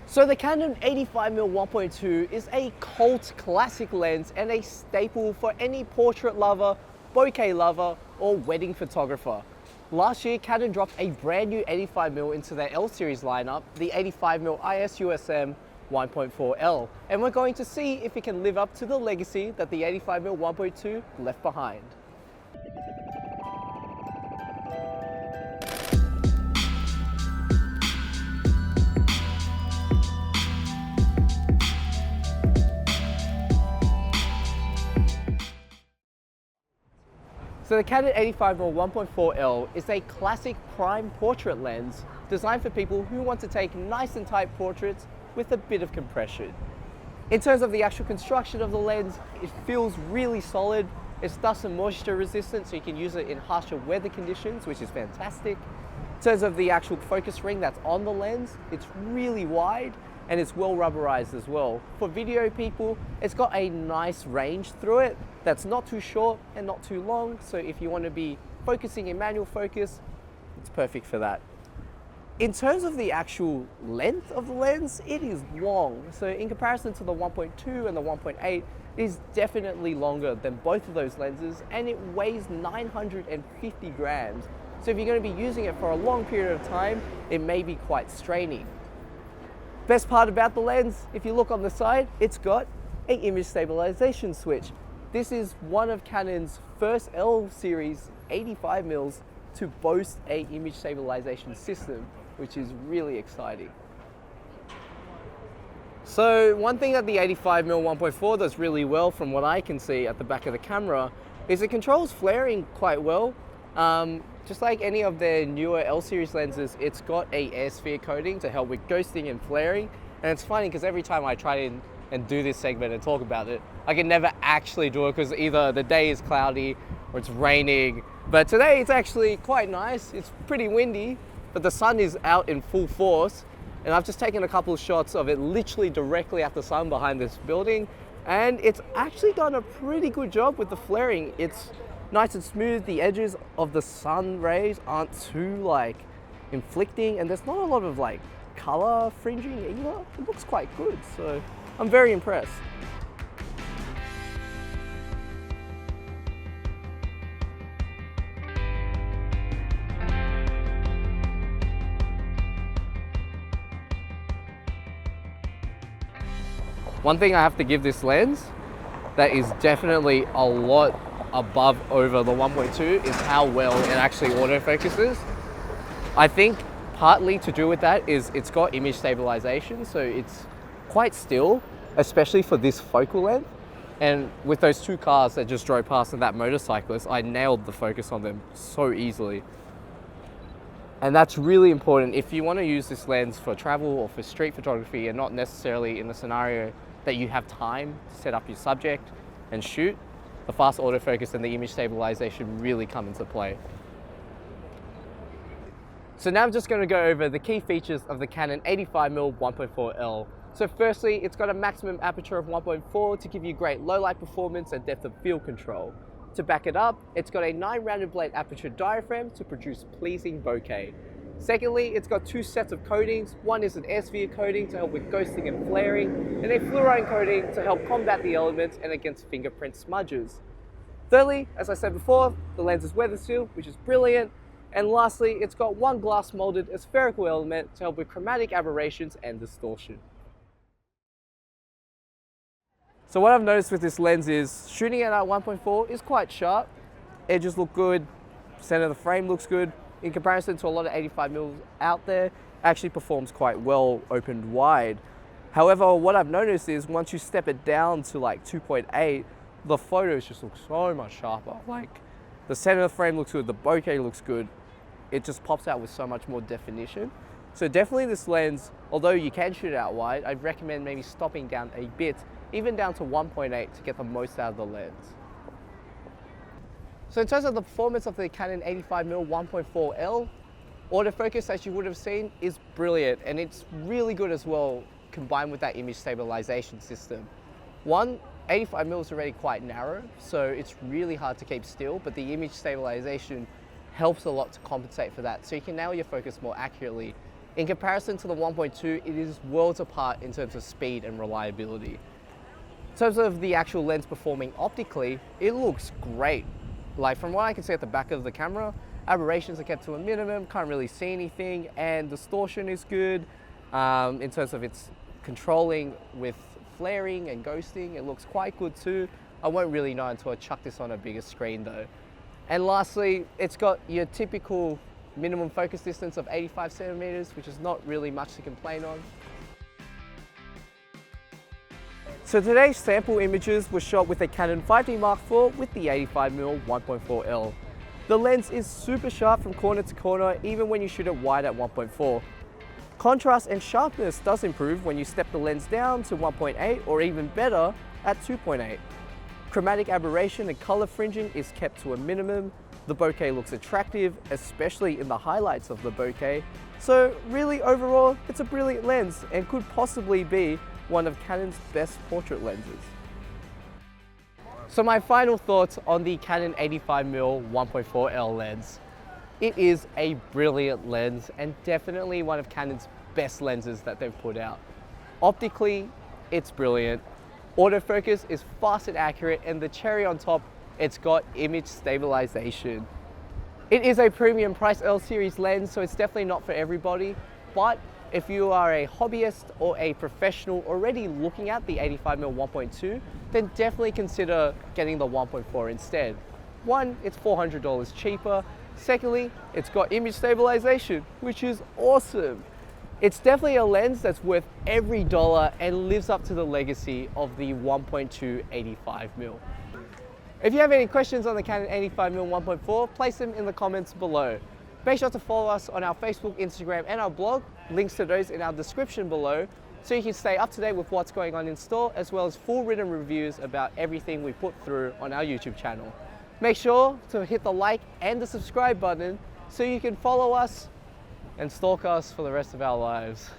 So the Canon 85mm 1.2 is a cult classic lens and a staple for any portrait lover, bokeh lover, or wedding photographer. Last year, Canon dropped a brand new 85mm into their L series lineup, the 85mm IS USM 1.4L, and we're going to see if it can live up to the legacy that the 85mm 1.2 left behind. So the Canon 85mm 1.4L is a classic prime portrait lens designed for people who want to take nice and tight portraits with a bit of compression. In terms of the actual construction of the lens, it feels really solid. It's dust and moisture resistant, so you can use it in harsher weather conditions, which is fantastic. In terms of the actual focus ring that's on the lens, it's really wide and it's well rubberized as well. For video people, it's got a nice range through it that's not too short and not too long, so if you want to be focusing in manual focus, it's perfect for that. In terms of the actual length of the lens, it is long. So in comparison to the 1.2 and the 1.8, it is definitely longer than both of those lenses, and it weighs 950 grams. So if you're going to be using it for a long period of time, it may be quite straining. Best part about the lens, if you look on the side, it's got an image stabilization switch. This is one of Canon's first L series 85mm to boast an image stabilization system, which is really exciting. So one thing that the 85mm 1.4 does really well, from what I can see at the back of the camera, is it controls flaring quite well. Just like any of their newer L series lenses, it's got a air sphere coating to help with ghosting and flaring. And it's funny because every time I try and do this segment and talk about it, I can never actually do it because either the day is cloudy or it's raining. But today it's actually quite nice. It's pretty windy, but the sun is out in full force. And I've just taken a couple of shots of it literally directly at the sun behind this building. And it's actually done a pretty good job with the flaring. It's nice and smooth. The edges of the sun rays aren't too inflicting, and there's not a lot of color fringing either. It looks quite good, so I'm very impressed. One thing I have to give this lens that is definitely a lot above over the 1.2 is how well it actually autofocuses. I think partly to do with that is it's got image stabilization, so it's quite still, especially for this focal length. And with those two cars that just drove past and that motorcyclist, I nailed the focus on them so easily. And that's really important if you want to use this lens for travel or for street photography and not necessarily in the scenario that you have time to set up your subject and shoot. The fast autofocus and the image stabilization really come into play. So now I'm just going to go over the key features of the Canon 85mm 1.4L. So firstly, it's got a maximum aperture of 1.4 to give you great low light performance and depth of field control. To back it up, it's got a 9-rounded blade aperture diaphragm to produce pleasing bokeh. Secondly, it's got two sets of coatings. One is an air sphere coating to help with ghosting and flaring, and a fluorine coating to help combat the elements and against fingerprint smudges. Thirdly, as I said before, the lens is weather sealed, which is brilliant. And lastly, it's got one glass molded spherical element to help with chromatic aberrations and distortion. So what I've noticed with this lens is shooting it at 1.4 is quite sharp. Edges look good, center of the frame looks good. In comparison to a lot of 85mm out there, actually performs quite well opened wide. However, what I've noticed is once you step it down to 2.8, the photos just look so much sharper. The center of the frame looks good, the bokeh looks good. It just pops out with so much more definition. So definitely this lens, although you can shoot it out wide, I'd recommend maybe stopping down a bit, even down to 1.8 to get the most out of the lens. So in terms of the performance of the Canon 85mm 1.4L, autofocus, as you would have seen, is brilliant, and it's really good as well combined with that image stabilization system. One, 85mm is already quite narrow, so it's really hard to keep still, but the image stabilization helps a lot to compensate for that. So you can nail your focus more accurately In comparison to the 1.2, it is worlds apart in terms of speed and reliability. In terms of the actual lens performing optically, it looks great. Like from what I can see at the back of the camera, aberrations are kept to a minimum, can't really see anything, and distortion is good. In terms of its controlling with flaring and ghosting, it looks quite good too. I won't really know until I chuck this on a bigger screen though. And lastly, it's got your typical minimum focus distance of 85 centimeters, which is not really much to complain on. So today's sample images were shot with a Canon 5D Mark IV with the 85mm 1.4L. The lens is super sharp from corner to corner, even when you shoot it wide at 1.4. Contrast and sharpness does improve when you step the lens down to 1.8 or even better at 2.8. Chromatic aberration and color fringing is kept to a minimum. The bokeh looks attractive, especially in the highlights of the bokeh. So really overall, it's a brilliant lens and could possibly be one of Canon's best portrait lenses. So my final thoughts on the Canon 85mm 1.4L lens. It is a brilliant lens and definitely one of Canon's best lenses that they've put out. Optically, it's brilliant. Autofocus is fast and accurate, and the cherry on top, it's got image stabilization. It is a premium price L series lens, so it's definitely not for everybody, but if you are a hobbyist or a professional already looking at the 85mm 1.2, then definitely consider getting the 1.4 instead. One, it's $400 cheaper. Secondly, it's got image stabilization, which is awesome. It's definitely a lens that's worth every dollar and lives up to the legacy of the 1.2 85mm. If you have any questions on the Canon 85mm 1.4, place them in the comments below. Make sure to follow us on our Facebook, Instagram, and our blog. Links to those in our description below, so you can stay up to date with what's going on in store, as well as full written reviews about everything we put through on our YouTube channel. Make sure to hit the like and the subscribe button so you can follow us and stalk us for the rest of our lives.